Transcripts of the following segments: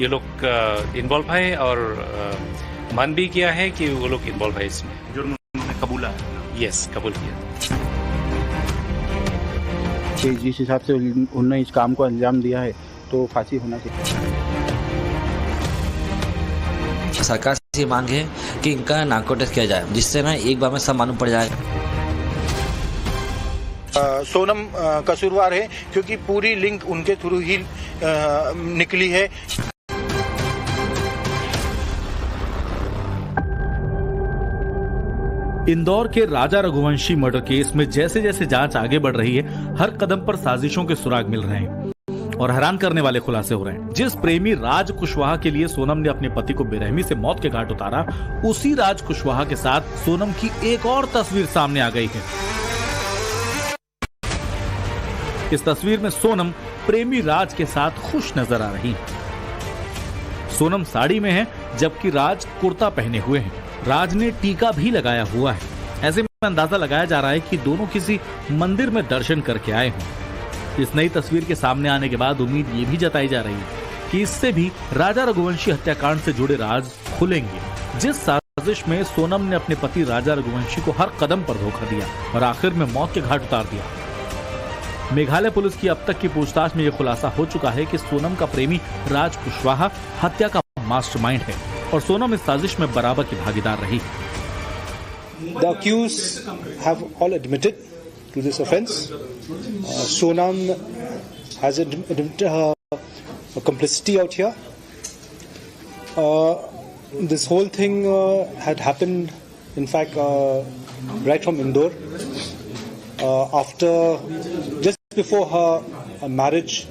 ये लोग इन्वॉल्व है और मान भी किया है कि वो लोग इन्वॉल्व है इसमें। जुर्म उन्होंने कबूला है? यस, कबूल किया। जिस हिसाब से उन्होंने इस काम को अंजाम दिया है तो फांसी होना चाहिए। सरकार से मांग है कि इनका नार्को टेस्ट किया जाए, जिससे ना एक बार में सब मालूम पड़ जाए। सोनम कसूरवार है क्योंकि पूरी लिंक उनके थ्रू ही निकली है। इंदौर के राजा रघुवंशी मर्डर केस में जैसे जैसे जांच आगे बढ़ रही है, हर कदम पर साजिशों के सुराग मिल रहे हैं और हैरान करने वाले खुलासे हो रहे हैं। जिस प्रेमी राज कुशवाहा के लिए सोनम ने अपने पति को बेरहमी से मौत के घाट उतारा, उसी राज कुशवाहा के साथ सोनम की एक और तस्वीर सामने आ गई है। इस तस्वीर में सोनम प्रेमी राज के साथ खुश नजर आ रही है। सोनम साड़ी में है जबकि राज कुर्ता पहने हुए हैं। राज ने टीका भी लगाया हुआ है। ऐसे में अंदाजा लगाया जा रहा है कि दोनों किसी मंदिर में दर्शन करके आए हों। इस नई तस्वीर के सामने आने के बाद उम्मीद ये भी जताई जा रही है कि इससे भी राजा रघुवंशी हत्याकांड से जुड़े राज खुलेंगे। जिस साजिश में सोनम ने अपने पति राजा रघुवंशी को हर कदम पर धोखा दिया और आखिर में मौत के घाट उतार दिया। मेघालय पुलिस की अब तक की पूछताछ में यह खुलासा हो चुका है कि सोनम का प्रेमी राज कुशवाहा हत्या का मास्टरमाइंड है और सोनम इस साजिश में बराबर की भागीदार रही। The accused have all admitted to this offence. Sonam has admitted her complicity out here. This whole thing had happened, in fact, right from Indore. After, just before her marriage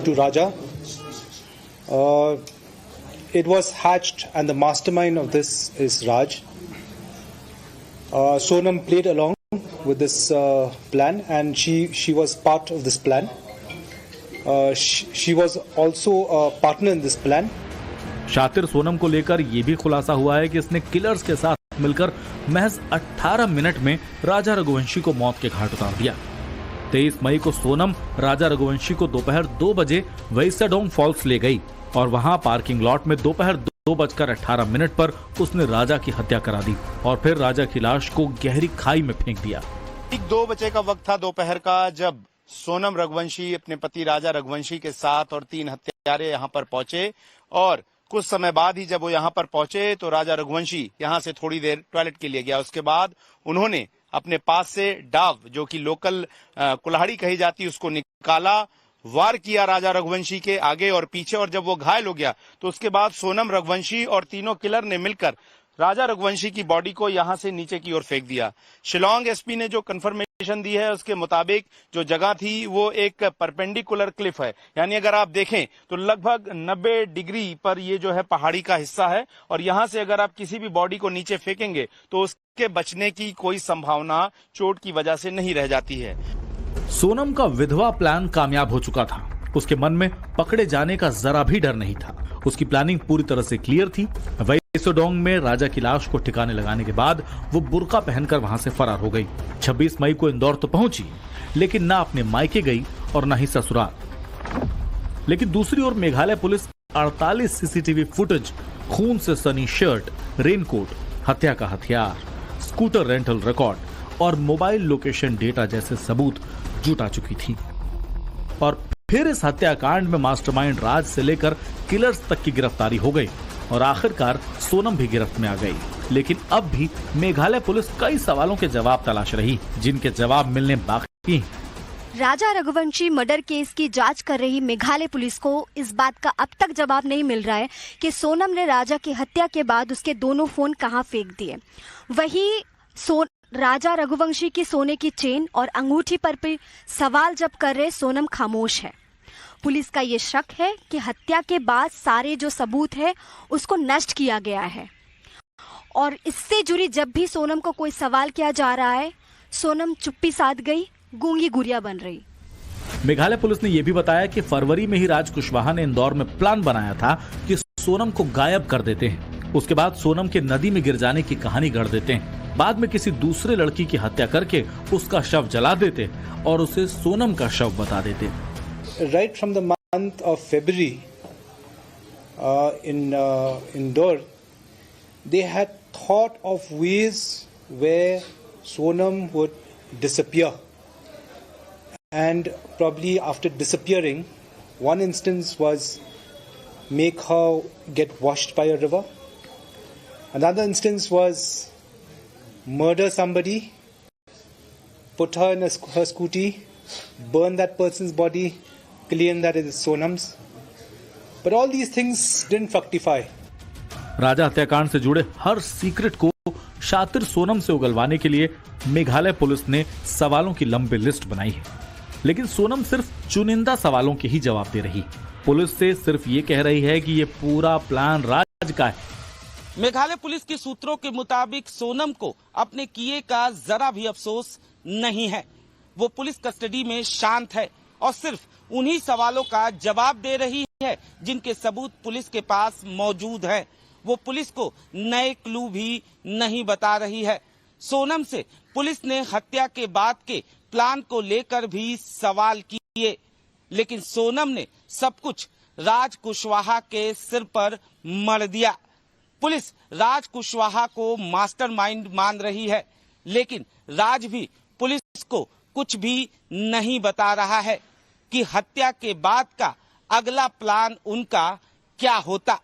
to Raja, it was hatched, and the mastermind of this is Raj. Sonam played along with this plan, and she was part of this plan. She was also a partner in this plan. शातिर सोनम को लेकर यह भी खुलासा हुआ है कि इसने किलर्स के साथ मिलकर महज 18 मिनट में राजा रघुवंशी को मौत के घाट उतार दिया। 23 मई को सोनम राजा रघुवंशी को दोपहर 2 बजे वैसाडोंग फॉल्स ले गई और वहां पार्किंग लॉट में दोपहर 2:18 पर उसने राजा की हत्या करा दी और फिर राजा की लाश को गहरी खाई में फेंक दिया। ठीक 2 बजे का वक्त था दोपहर का, जब सोनम रघुवंशी अपने पति राजा रघुवंशी के साथ और 3 हत्यारे यहाँ पर पहुंचे और कुछ समय बाद ही जब वो यहाँ पर पहुंचे तो राजा रघुवंशी यहाँ से थोड़ी देर टॉयलेट के लिए गया। उसके बाद उन्होंने अपने पास से डाव, जो कि लोकल कुल्हाड़ी कही जाती, उसको निकाला, वार किया राजा रघुवंशी के आगे और पीछे, और जब वो घायल हो गया तो उसके बाद सोनम रघुवंशी और तीनों किलर ने मिलकर राजा रघुवंशी की बॉडी को यहां से नीचे की ओर फेंक दिया। शिलोंग एसपी ने जो कंफर्मेशन दी है उसके मुताबिक जो जगह थी वो एक परपेंडिकुलर क्लिफ है, यानी अगर आप देखें तो लगभग 90 डिग्री पर ये जो है पहाड़ी का हिस्सा है और यहां से अगर आप किसी भी बॉडी को नीचे फेंकेंगे तो उसके बचने की कोई संभावना चोट की वजह से नहीं रह जाती है। सोनम का विधवा प्लान कामयाब हो चुका था। उसके मन में पकड़े जाने का जरा भी डर नहीं था। उसकी प्लानिंग पूरी तरह से क्लियर थी। वैसाडोंग में राजा की लाश को ठिकाने लगाने के बाद वो बुर्का पहनकर वहां से फरार हो गई। 26 मई को इंदौर तो पहुंची, लेकिन ना अपने मायके गई और ना ही ससुराल। लेकिन दूसरी ओर मेघालय पुलिस 48 सीसीटीवी फुटेज, खून से सनी शर्ट, रेनकोट, हत्या का हथियार, स्कूटर रेंटल रिकॉर्ड और मोबाइल लोकेशन डेटा जैसे सबूत जुटा चुकी थी। और फिर इस हत्याकांड में मास्टरमाइंड राज से लेकर किलर्स तक की गिरफ्तारी हो गई और आखिरकार सोनम भी गिरफ्त में आ गई। लेकिन अब भी मेघालय पुलिस कई सवालों के जवाब तलाश रही, जिनके जवाब मिलने बाकी हैं। राजा रघुवंशी मर्डर केस की जांच कर रही मेघालय पुलिस को इस बात का अब तक जवाब नहीं मिल रहा है कि सोनम ने राजा की हत्या के बाद उसके दोनों फोन कहां फेंक दिए। वहीं राजा रघुवंशी की सोने की चेन और अंगूठी पर भी सवाल जब कर रहे सोनम खामोश है। पुलिस का ये शक है कि हत्या के बाद सारे जो सबूत है उसको नष्ट किया गया है और इससे जुड़ी जब भी सोनम को कोई सवाल किया जा रहा है, सोनम चुप्पी साध गई, गूंगी गुड़िया बन रही। मेघालय पुलिस ने यह भी बताया कि फरवरी में ही राज कुशवाहा ने इंदौर में प्लान बनाया था कि सोनम को गायब कर देते हैं। उसके बाद सोनम के नदी में गिर जाने की कहानी गढ़ देते हैं। बाद में किसी दूसरे लड़की की हत्या करके उसका शव जला देते और उसे सोनम का शव बता देते। Right from the month of February, in Indore, they had thought of ways where Sonam would disappear. And probably after disappearing, one instance was make her get washed by a river. Another instance was murder somebody, put her in her scooty, burn that person's body, claim that it is Sonam's. But all these things didn't fructify. राजा हत्याकांड से जुड़े हर secret को शातिर सोनम से उगलवाने के लिए Meghalaya police ने सवालों की लंबी लिस्ट बनाई है, लेकिन सोनम सिर्फ चुनिंदा सवालों के ही जवाब दे रही। पुलिस से सिर्फ ये कह रही है कि ये पूरा प्लान राज का है। मेघालय पुलिस के सूत्रों के मुताबिक सोनम को अपने किए का जरा भी अफसोस नहीं है। वो पुलिस कस्टडी में शांत है और सिर्फ उन्हीं सवालों का जवाब दे रही है जिनके सबूत पुलिस के पास मौजूद हैं। वो पुलिस को नए क्लू भी नहीं बता रही है। सोनम से पुलिस ने हत्या के बाद के प्लान को लेकर भी सवाल किए, लेकिन सोनम ने सब कुछ राज कुशवाहा के सिर पर मढ़ दिया। पुलिस राज कुशवाहा को मास्टरमाइंड मान रही है, लेकिन राज भी पुलिस को कुछ भी नहीं बता रहा है कि हत्या के बाद का अगला प्लान उनका क्या होता।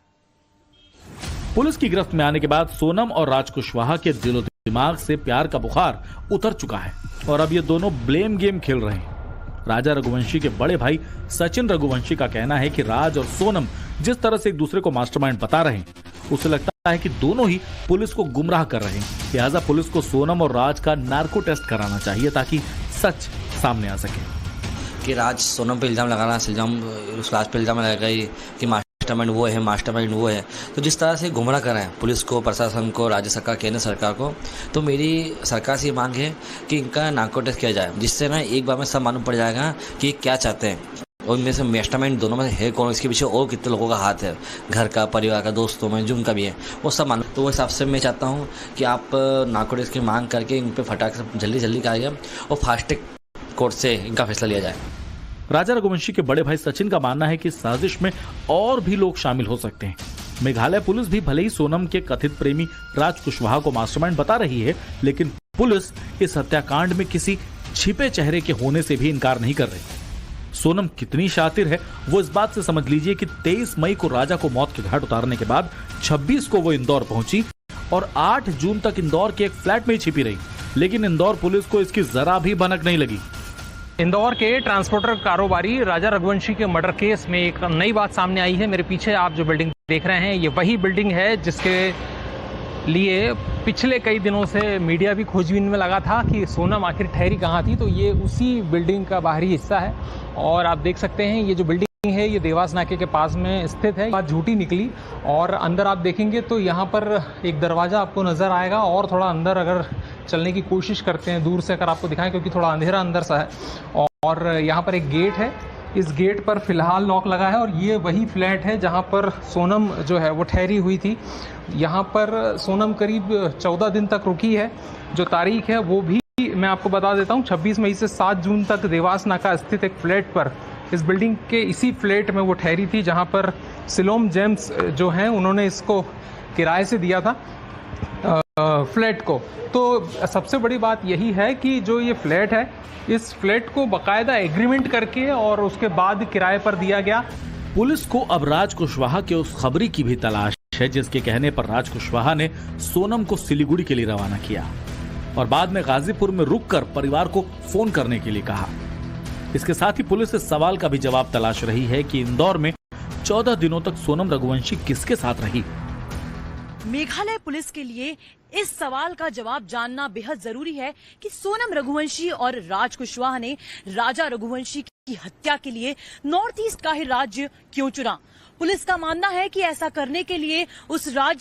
पुलिस की गिरफ्त में आने के बाद सोनम और राज कुशवाहा के दिलो दिमाग से प्यार का बुखार उतर चुका है और अब ये दोनों ब्लेम गेम खेल रहे हैं। राजा रघुवंशी के बड़े भाई सचिन रघुवंशी का कहना है कि राज और सोनम जिस तरह से एक दूसरे को मास्टरमाइंड बता रहे हैं, उसे लगता है कि दोनों ही पुलिस को गुमराह कर रहे हैं। लिहाजा पुलिस को सोनम और राज का नार्को टेस्ट कराना चाहिए ताकि सच सामने आ सके। कि राज सोनम पे इल्ज़ाम लगाना, उस राज पे इल्ज़ाम लगाई कि मास्टरमाइंड वो है, मास्टरमाइंड वो है। तो जिस तरह से गुमराह कर रहे हैं पुलिस को, प्रशासन को, राज्य सरकार, केंद्र सरकार को, तो मेरी सरकार से ये मांग है कि इनका नार्को टेस्ट किया जाए, जिससे ना एक बार में सब मालूम पड़ जाएगा कि क्या चाहते हैं और इनमें से मास्टरमाइंड दोनों में है कौन, इसके पीछे और कितने लोगों का हाथ है, घर का, परिवार का, दोस्तों में, जो उनका भी है, वो सब मालूम। तो वो हिसाब से मैं चाहता हूँ कि आप नार्को टेस्ट की मांग करके इन पर फटाक से जल्दी कहा जाए और फास्ट ट्रैक कोर्ट से इनका फैसला लिया जाए। राजा रघुवंशी के बड़े भाई सचिन का मानना है कि साजिश में और भी लोग शामिल हो सकते हैं। मेघालय पुलिस भी भले ही सोनम के कथित प्रेमी राज कुशवाहा को मास्टरमाइंड बता रही है, लेकिन पुलिस इस हत्याकांड में किसी छिपे चेहरे के होने से भी इनकार नहीं कर रही। सोनम कितनी शातिर है वो इस बात से समझ लीजिए कि 23 मई को राजा को मौत के घाट उतारने के बाद 26 को वो इंदौर पहुंची और 8 जून तक इंदौर के एक फ्लैट में ही छिपी रही, लेकिन इंदौर पुलिस को इसकी जरा भी भनक नहीं लगी। इंदौर के ट्रांसपोर्टर कारोबारी राजा रघुवंशी के मर्डर केस में एक नई बात सामने आई है। मेरे पीछे आप जो बिल्डिंग देख रहे हैं, ये वही बिल्डिंग है जिसके लिए पिछले कई दिनों से मीडिया भी खोजबीन में लगा था कि सोनम आखिर ठहरी कहाँ थी। तो ये उसी बिल्डिंग का बाहरी हिस्सा है और आप देख सकते हैं ये जो बिल्डिंग है ये देवास नाके के पास में स्थित है। बात झूठी निकली और अंदर आप देखेंगे तो यहाँ पर एक दरवाज़ा आपको नज़र आएगा और थोड़ा अंदर अगर चलने की कोशिश करते हैं दूर से अगर आपको दिखाएं, क्योंकि थोड़ा अंधेरा अंदर सा है, और यहाँ पर एक गेट है। इस गेट पर फिलहाल लॉक लगा है और ये वही फ्लैट है जहाँ पर सोनम जो है वो ठहरी हुई थी। यहाँ पर सोनम करीब 14 दिन तक रुकी है। जो तारीख है वो भी मैं आपको बता देता हूँ, 26 मई से 7 जून तक देवास नाका स्थित एक फ्लैट पर, इस बिल्डिंग के इसी फ्लैट में वो ठहरी थी जहाँ पर सिलोम जेम्स जो हैं उन्होंने इसको किराए से दिया था फ्लैट को। तो सबसे बड़ी बात यही है कि जो ये फ्लैट है, इस फ्लैट को बाकायदा एग्रीमेंट करके और उसके बाद किराए पर दिया गया। पुलिस को अब राज कुशवाहा के उस खबरी की भी तलाश है जिसके कहने पर राज कुशवाहा ने सोनम को सिलीगुड़ी के लिए रवाना किया और बाद में गाजीपुर में रुककर परिवार को फोन करने के लिए कहा। इसके साथ ही पुलिस इस सवाल का भी जवाब तलाश रही है कि इंदौर में 14 दिनों तक सोनम रघुवंशी किसके साथ रही। मेघालय पुलिस के लिए इस सवाल का जवाब जानना बेहद जरूरी है कि सोनम रघुवंशी और राज कुशवाहा ने राजा रघुवंशी की हत्या के लिए नॉर्थ ईस्ट का ही राज्य क्यों चुना। पुलिस का मानना है कि ऐसा करने के लिए उस राज्य